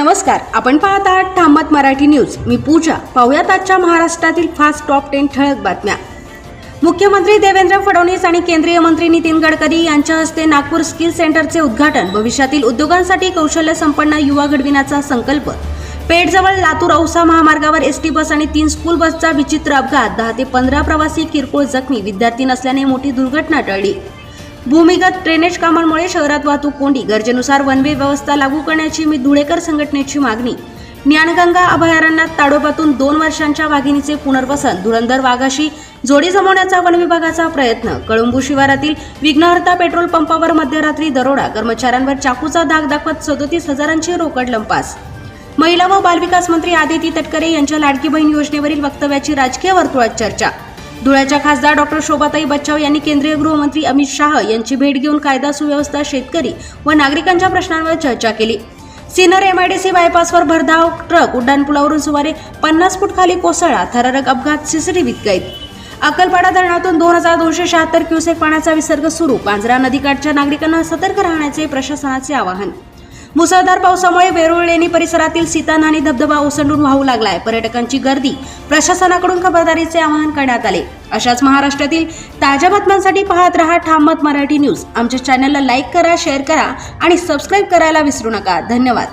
नमस्कार, आपण पाहत आहात ठाम मत मराठी न्यूज. मी पूजा. पाहुयात आजच्या महाराष्ट्रातील फास्ट टॉप 10 ठळक बातम्या. मुख्यमंत्री देवेंद्र फडणवीस आणि केंद्रीय मंत्री नितीन गडकरी यांच्या हस्ते नागपूर स्किल सेंटरचे उद्घाटन. भविष्यातील उद्योगांसाठी कौशल्य संपन्न युवा घडविण्याचा संकल्प. पेठजवळ लातूर औसा महामार्गावर एसटी बस आणि 3 स्कूल बसचा विचित्र अपघात. 10 ते 15 प्रवासी किरकोळ जखमी. विद्यार्थी नसल्याने मोठी दुर्घटना टळली. भूमिगत ड्रेनेज कामांमुळे शहरात वाहतूक कोंडी. गरजेनुसार वन वे व्यवस्था लागू करण्याची मी धुळेकर संघटनेची मागणी. ज्ञानगंगा अभयारण्यात ताडोबातून 2 वर्षांच्या वाघिणीचे पुनर्वसन. धुरंधर वाघाशी जोडी जमवण्याचा वन विभागाचा प्रयत्न. कळंबू शिवारातील विघ्नहर्ता पेट्रोल पंपावर मध्यरात्री दरोडा. कर्मचाऱ्यांवर चाकूचा धाक दाखवत 37,000ची रोकड लंपास. महिला व बालविकास मंत्री आदिती तटकरे यांच्या लाडकी बहीण योजनेवरील वक्तव्याची राजकीय वर्तुळात चर्चा. धुळ्याच्या खासदार डॉक्टर शोभाताई बच्चाव यांनी केंद्रीय गृहमंत्री अमित शाह यांची भेट घेऊन कायदा सुव्यवस्था, शेतकरी व नागरिकांच्या प्रश्नांवर चर्चा केली. सिन्नर MIDC बायपासवर भरधाव ट्रक उड्डाणपुलावरून सुमारे 50 फूट खाली कोसळला. थरारक अपघात CCTVत कैद. अक्कलपाडा धरणातून 2276 क्युसेक पाण्याचा विसर्ग सुरू. पांझरा नदीकाठच्या नागरिकांना सतर्क राहण्याचे प्रशासनाचे आवाहन. मुसळधार पावसामुळे वेरूळ लेणी परिसरातील सीतान्हाणी धबधबा ओसंडून वाहू लागलाय. पर्यटकांची गर्दी. प्रशासनाकडून खबरदारीचे आवाहन करण्यात आले. अशाच महाराष्ट्रातील ताज्या बातम्यांसाठी पाहत रहा ठाम मत मराठी न्यूज. आमच्या चॅनलला लाईक करा, शेअर करा आणि सबस्क्राईब करायला विसरू नका. धन्यवाद.